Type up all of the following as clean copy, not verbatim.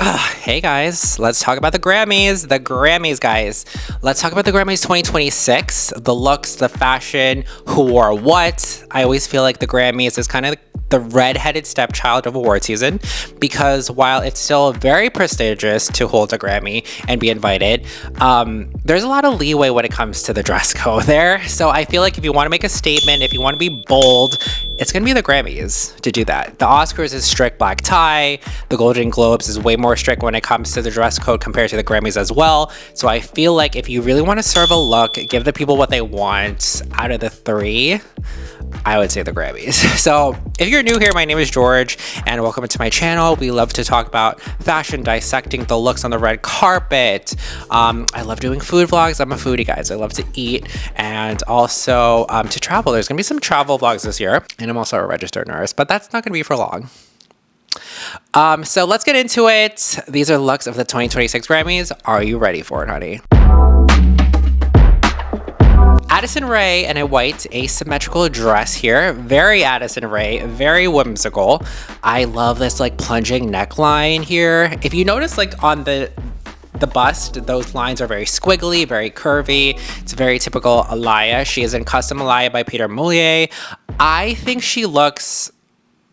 Hey guys, let's talk about the Grammys. The Grammys, guys. Let's talk about the Grammys 2026. The looks, the fashion, who wore what. I always feel like the Grammys is kind of the red-headed stepchild of award season, because while it's still very prestigious to hold a Grammy and be invited, there's a lot of leeway when it comes to the dress code there. So I feel like if you want to make a statement, if you want to be bold, it's gonna be the Grammys to do that. The Oscars is strict black tie. The Golden Globes is way more strict when it comes to the dress code compared to the Grammys as well. So I feel like if you really want to serve a look, give the people what they want, out of the three, I would say the Grammys. So if you're new here, my name is George and welcome to my channel. We love to talk about fashion, dissecting the looks on the red carpet. I love doing food vlogs. I'm a foodie, guys. I love to eat and also to travel. There's gonna be some travel vlogs this year, and I'm also a registered nurse, but that's not gonna be for long. So let's get into it. These are looks of the 2026 Grammys. Are you ready for it, honey? Addison Rae in a white asymmetrical dress here. Very Addison Rae, very whimsical. I love this like plunging neckline here. If you notice, like on the bust, those lines are very squiggly, very curvy. It's very typical Alaïa. She is in custom Alaïa by Peter Moulier. I think she looks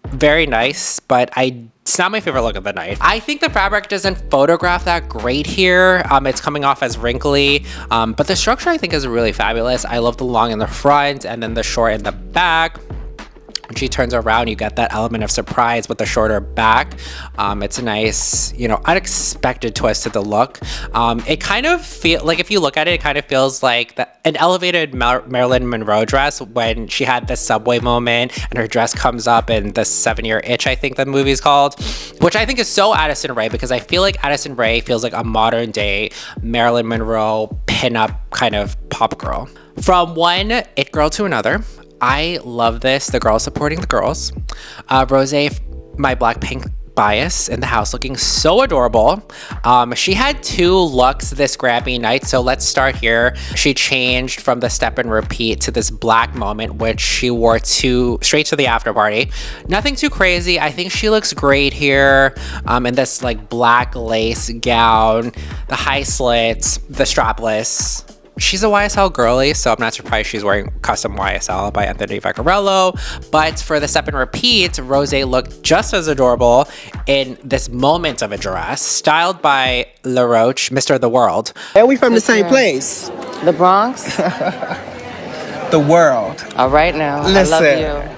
very nice, but it's not my favorite look of the night. I think the fabric doesn't photograph that great here. It's coming off as wrinkly, but the structure I think is really fabulous. I love the long in the front and then the short in the back. When she turns around, you get that element of surprise with the shorter back. It's a nice, unexpected twist to the look. It kind of feels like, if you look at it, it kind of feels like an elevated Marilyn Monroe dress when she had the subway moment and her dress comes up in the 7-Year Itch, I think the movie's called, which I think is so Addison Rae, because I feel like Addison Rae feels like a modern day Marilyn Monroe pinup kind of pop girl. From one it girl to another, I love this. The girls supporting the girls. Rosé, my Blackpink bias in the house, looking so adorable. She had 2 looks this Grammy night, so let's start here. She changed from the step and repeat to this black moment, which she wore straight to the after party. Nothing too crazy. I think she looks great here in this like black lace gown, the high slits, the strapless. She's a YSL girly, so I'm not surprised she's wearing custom YSL by Anthony Vaccarello. But for the step and repeat, Rosé looked just as adorable in this moment of a dress, styled by LEWKS, Mr. The World. And we from the same place. The Bronx? The world. All right now. Listen. I love you.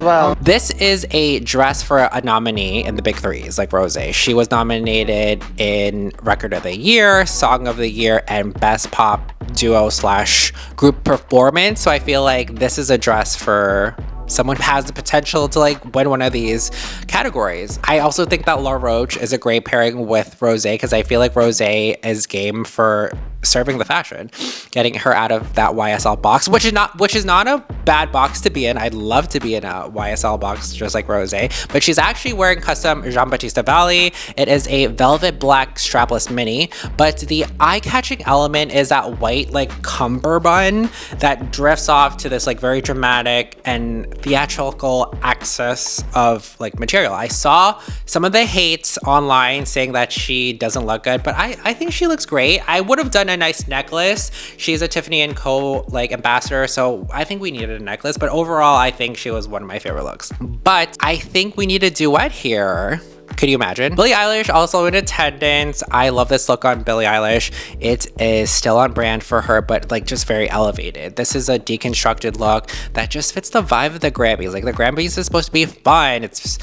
Well. This is a dress for a nominee in the big threes, like Rosé. She was nominated in Record of the Year, Song of the Year, and Best Pop Duo / Group Performance. So I feel like this is a dress for someone who has the potential to like win one of these categories. I also think that LEWKS is a great pairing with Rosé, because I feel like Rosé is game for serving the fashion, getting her out of that YSL box, which is not a bad box to be in. I'd love to be in a YSL box just like Rosé, but she's actually wearing custom Giambattista Valli. It is a velvet black strapless mini, but the eye-catching element is that white like cummerbund that drifts off to this like very dramatic and theatrical excess of like material. I saw some of the hates online saying that she doesn't look good, but I think she looks great. I would have done a nice necklace. She's a Tiffany & Co. like ambassador, so I think we needed a necklace, but overall I think she was one of my favorite looks. But I think we need a duet here. Could you imagine? Billie Eilish also in attendance. I love this look on Billie Eilish. It is still on brand for her, but like just very elevated. This is a deconstructed look that just fits the vibe of the Grammys. Like the Grammys is supposed to be fun. It's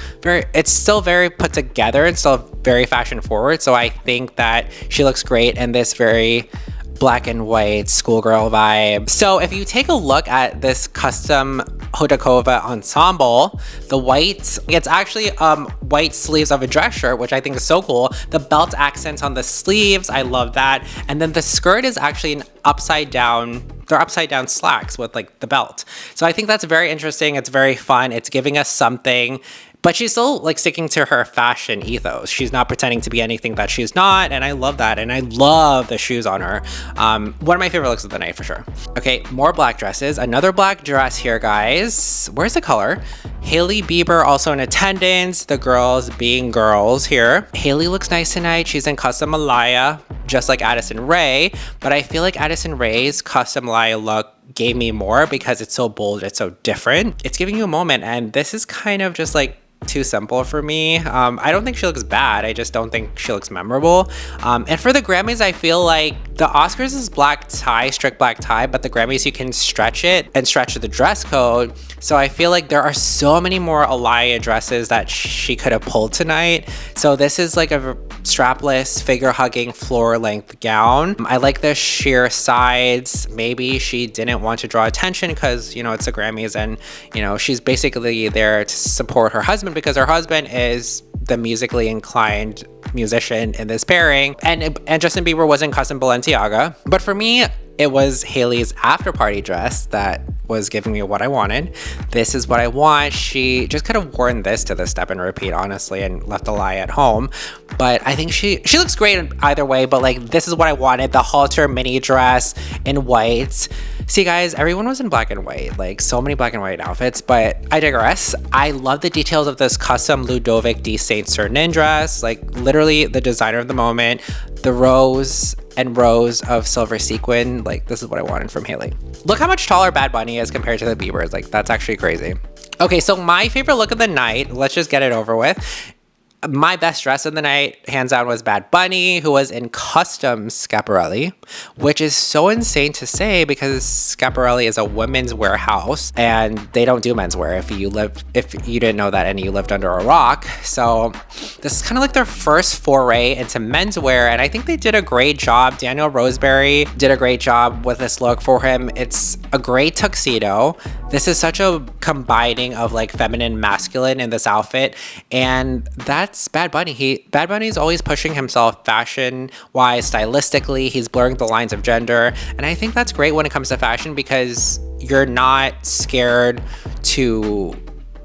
still very put together and still very fashion forward. So I think that she looks great in this very black and white schoolgirl vibe. So if you take a look at this custom Hodakova ensemble, the white, it's actually white sleeves of a dress shirt, which I think is so cool. The belt accents on the sleeves, I love that. And then the skirt is actually an upside down slacks with like the belt. So I think that's very interesting. It's very fun. It's giving us something but she's still like sticking to her fashion ethos. She's not pretending to be anything that she's not, and I love that. And I love the shoes on her. One of my favorite looks of the night for sure. Okay, more black dresses. Another black dress here, guys. Where's the color? Hailey Bieber also in attendance. The girls being girls here. Hailey looks nice tonight. She's in custom Alaïa, just like Addison Rae, but I feel like Addison Rae's custom Alaïa look gave me more because it's so bold, it's so different. It's giving you a moment, and this is kind of just like too simple for me. I don't think she looks bad. I just don't think she looks memorable. And for the Grammys, I feel like the Oscars is black tie, strict black tie, but the Grammys, you can stretch it and stretch the dress code. So I feel like there are so many more Alaïa dresses that she could have pulled tonight. So this is like a strapless, figure-hugging, floor-length gown. I like the sheer sides. Maybe she didn't want to draw attention because, you know, it's the Grammys, and, you know, she's basically there to support her husband because her husband is the musically inclined musician in this pairing, and Justin Bieber was in custom Balenciaga. But for me, it was Hailey's after party dress that was giving me what I wanted. This is what I want. She just could have worn this to the step and repeat, honestly, and left the lie at home. But I think she looks great either way, but like, this is what I wanted. The halter mini dress in white. See guys, everyone was in black and white, like so many black and white outfits, but I digress. I love the details of this custom Ludovic de Saint-Cernin dress, like literally the designer of the moment, the rows and rows of silver sequin. Like, this is what I wanted from Hailey. Look how much taller Bad Bunny is compared to the Biebers. Like, that's actually crazy. Okay, so my favorite look of the night, let's just get it over with. My best dress of the night, hands down, was Bad Bunny, who was in custom Schiaparelli, which is so insane to say because Schiaparelli is a women's warehouse and they don't do menswear if you didn't know that and you lived under a rock. So this is kind of like their first foray into menswear, and I think they did a great job. Daniel Roseberry did a great job with this look for him. It's a great tuxedo. This is such a combining of like feminine, masculine in this outfit, and that's Bad Bunny. Bad Bunny is always pushing himself fashion-wise, stylistically. He's blurring the lines of gender, and I think that's great when it comes to fashion because you're not scared to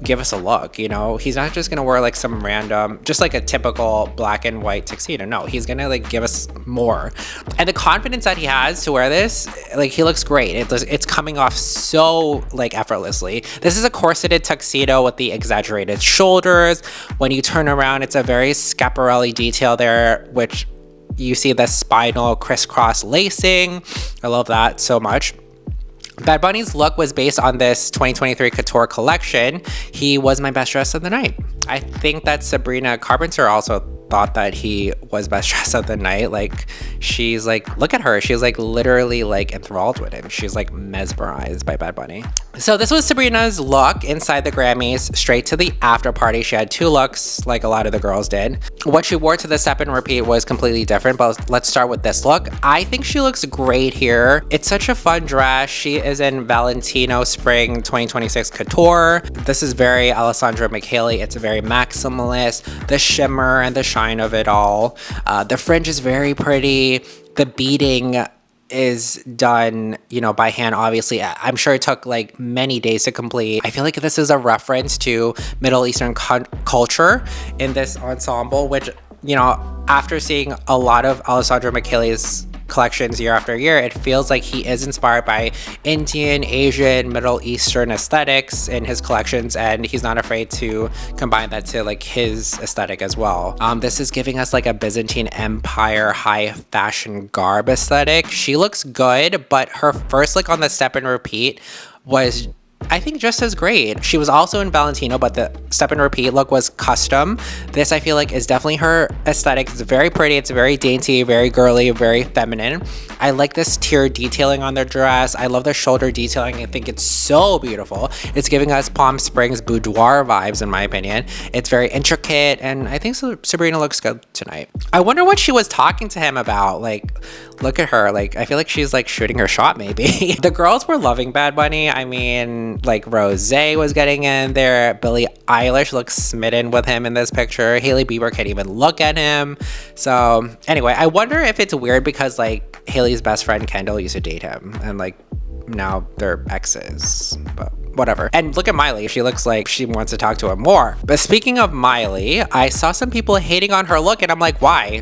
give us a look, you know? He's not just gonna wear like some random, just like a typical black and white tuxedo. No, he's gonna like give us more. And the confidence that he has to wear this, like, he looks great. It's coming off so like effortlessly. This is a corseted tuxedo with the exaggerated shoulders. When you turn around, it's a very Schiaparelli detail there, which you see the spinal crisscross lacing. I love that so much. Bad Bunny's look was based on this 2023 couture collection. He was my best dress of the night. I think that Sabrina Carpenter also thought that he was best dress of the night. Like, she's like, look at her. She's like literally like enthralled with him. She's like mesmerized by Bad Bunny. So this was Sabrina's look inside the Grammys, straight to the after party. She had two looks like a lot of the girls did. What she wore to the step and repeat was completely different, but let's start with this look. I think she looks great here. It's such a fun dress. She is in Valentino Spring 2026 Couture. This is very Alessandra McHaley. It's very maximalist. The shimmer and the shine of it all. The fringe is very pretty. The beading is done, you know, by hand, obviously. I'm sure it took like many days to complete. I feel like this is a reference to Middle Eastern culture in this ensemble, which, you know, after seeing a lot of Alessandra McHaley's collections year after year, it feels like he is inspired by Indian, Asian, Middle Eastern aesthetics in his collections, and he's not afraid to combine that to like his aesthetic as well. This is giving us like a Byzantine Empire high fashion garb aesthetic. She looks good, but her first look on the step and repeat was, I think, just as great. She was also in Valentino, but the step and repeat look was custom. This, I feel like, is definitely her aesthetic. It's very pretty. It's very dainty, very girly, very feminine. I like this tier detailing on the dress. I love the shoulder detailing. I think it's so beautiful. It's giving us Palm Springs boudoir vibes, in my opinion. It's very intricate, and I think Sabrina looks good tonight. I wonder what she was talking to him about. Like, look at her. Like, I feel like she's like shooting her shot, maybe. The girls were loving Bad Bunny. I mean, like, Rosé was getting in there. Billie Eilish looks smitten with him in this picture. Hailey Bieber can't even look at him. So anyway, I wonder if it's weird because like Hailey's best friend Kendall used to date him, and like now they're exes. But whatever. And look at Miley. She looks like she wants to talk to him more. But speaking of Miley, I saw some people hating on her look and I'm like, why?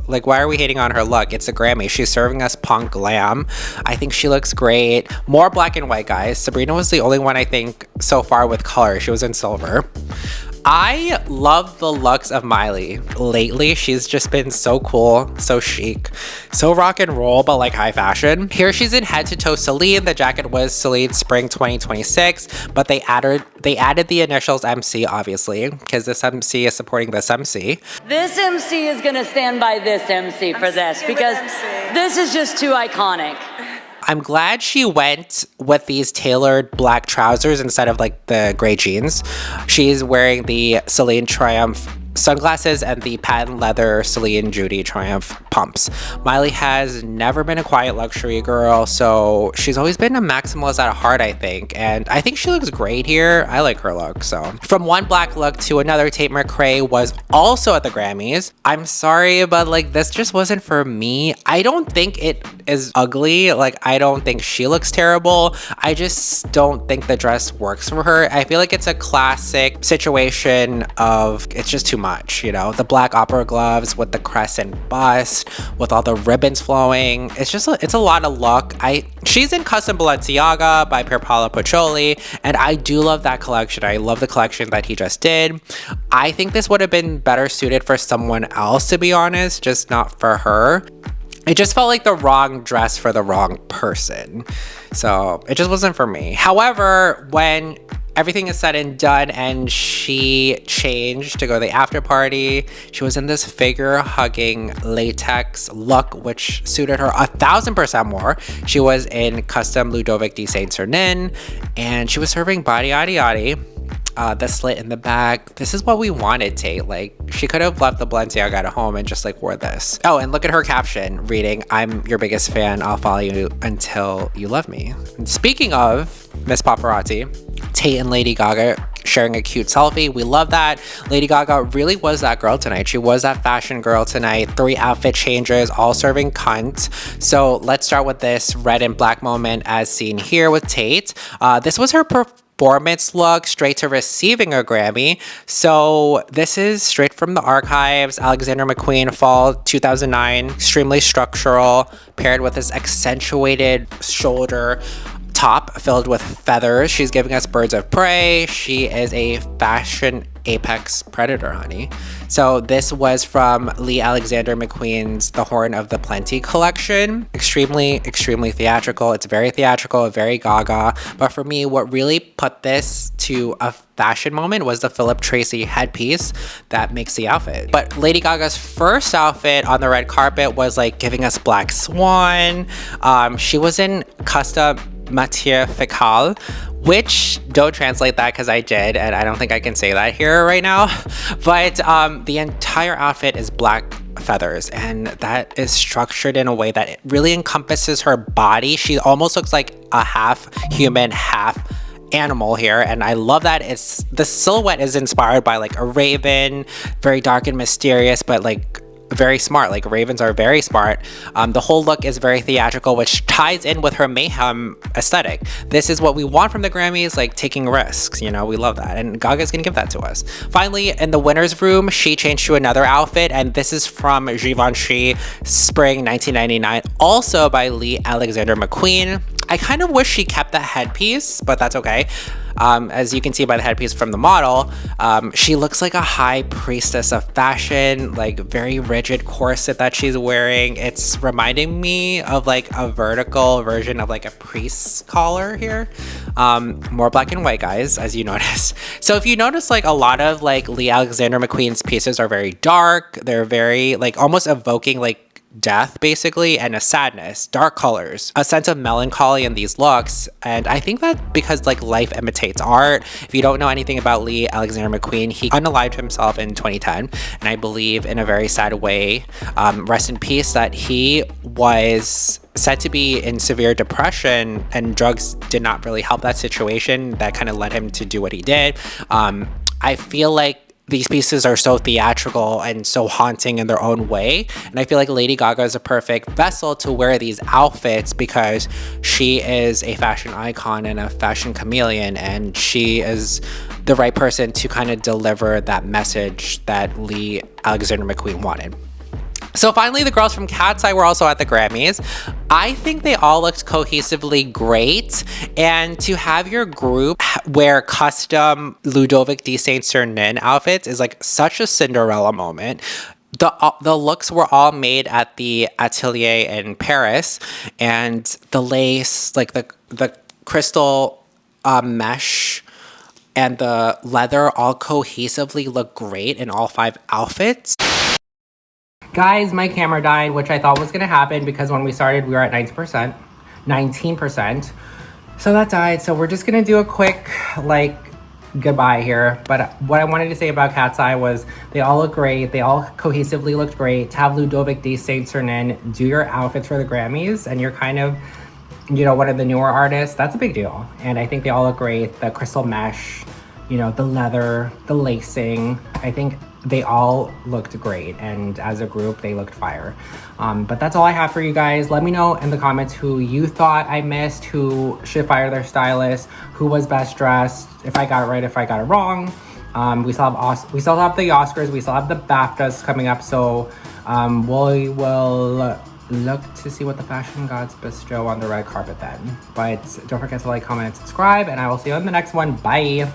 Like, why are we hating on her look? It's a Grammy. She's serving us punk glam. I think she looks great. More black and white, guys. Sabrina was the only one, I think, so far with color. She was in silver. I love the looks of Miley lately. She's just been so cool, so chic, so rock and roll, but like high fashion. Here she's in head to toe Celine. The jacket was Celine Spring 2026, but they added the initials MC, obviously, because this MC is supporting this MC. This MC is gonna stand by this MC for this because this is just too iconic. I'm glad she went with these tailored black trousers instead of like the gray jeans. She's wearing the Celine Triumph sunglasses and the patent leather Celine Judy Triumph pumps. Miley has never been a quiet luxury girl, so she's always been a maximalist at heart, I think. And I think she looks great here. I like her look, so. From one black look to another, Tate Mcrae was also at the Grammys. I'm sorry, but like this just wasn't for me. I don't think it is ugly. Like, I don't think she looks terrible. I just don't think the dress works for her. I feel like it's a classic situation of it's just too much, you know? The black opera gloves with the crescent bust, with all the ribbons flowing. It's just, it's a lot of look. She's in custom Balenciaga by Pier Paolo Pacioli, and I do love that collection. I love the collection that he just did. I think this would have been better suited for someone else, to be honest, just not for her. It just felt like the wrong dress for the wrong person. So it just wasn't for me. However, when everything is said and done and she changed to go to the after party, she was in this figure hugging latex look, which suited her 1000% more. She was in custom Ludovic de Saint-Cernin, and she was serving body yaddy yaddy. The slit in the back. This is what we wanted, Tate. Like, she could have left the Balenciaga at home and just like wore this. Oh, and look at her caption reading, "I'm your biggest fan. I'll follow you until you love me." And speaking of Miss Paparazzi, Tate and Lady Gaga sharing a cute selfie. We love that. Lady Gaga really was that girl tonight. She was that fashion girl tonight. 3 outfit changes, all serving cunt. So let's start with this red and black moment as seen here with Tate. This was her performance look straight to receiving a Grammy. So this is straight from the archives. Alexander McQueen, fall 2009, extremely structural, paired with this accentuated shoulder top filled with feathers. She's giving us birds of prey. She is a fashion apex predator, honey. So this was from Lee Alexander McQueen's The Horn of the Plenty collection. Extremely, extremely theatrical. It's very theatrical, very Gaga. But for me, what really put this to a fashion moment was the Philip Tracy headpiece that makes the outfit. But Lady Gaga's first outfit on the red carpet was like giving us Black Swan. She was in custom matière fécale, which don't translate that because I did, and I don't think I can say that here right now. But the entire outfit is black feathers, and that is structured in a way that it really encompasses her body. She almost looks like a half human, half animal here, and I love that. The silhouette is inspired by like a raven, very dark and mysterious, but like very smart. Like, ravens are very smart. The whole look is very theatrical, which ties in with her mayhem aesthetic. This is what we want from the Grammys, like taking risks, you know, we love that, and Gaga's gonna give that to us. Finally, in the winner's room, she changed to another outfit, and this is from Givenchy Spring 1999, also by Lee Alexander McQueen. I kind of wish she kept the headpiece, but that's okay. As you can see by the headpiece from the model, she looks like a high priestess of fashion, like very rigid corset that she's wearing. It's reminding me of like a vertical version of like a priest's collar here. More black and white, guys, as you notice. So if you notice, like a lot of like Lee Alexander McQueen's pieces are very dark. They're very like almost evoking like death basically, and a sadness, dark colors, a sense of melancholy in these looks. And I think that because like life imitates art. If you don't know anything about Lee Alexander McQueen, he unalived himself in 2010, and I believe in a very sad way, rest in peace, that he was said to be in severe depression, and drugs did not really help that situation. That kind of led him to do what he did. I feel like these pieces are so theatrical and so haunting in their own way. And I feel like Lady Gaga is a perfect vessel to wear these outfits because she is a fashion icon and a fashion chameleon, and she is the right person to kind of deliver that message that Lee Alexander McQueen wanted. So finally, the girls from Cat's Eye were also at the Grammys. I think they all looked cohesively great. And to have your group wear custom Ludovic de Saint-Cernin outfits is like such a Cinderella moment. The looks were all made at the Atelier in Paris. And the lace, like the crystal mesh and the leather all cohesively look great in all 5 outfits. Guys, my camera died, which I thought was gonna happen because when we started, we were at 19%. So that died. So we're just gonna do a quick, like, goodbye here. But what I wanted to say about Cat's Eye was they all look great. They all cohesively looked great. To have Ludovic de Saint-Cernin do your outfits for the Grammys and you're kind of, you know, one of the newer artists, that's a big deal. And I think they all look great. The crystal mesh, you know, the leather, the lacing, I think they all looked great, and as a group they looked fire. But that's all I have for you guys. Let me know in the comments who you thought I missed, who should fire their stylist, who was best dressed, if I got it right, if I got it wrong. We still have the Oscars, we still have the BAFTAs coming up, so we will look to see what the fashion gods bestow on the red carpet then. But don't forget to like, comment, and subscribe, and I will see you on the next one. Bye.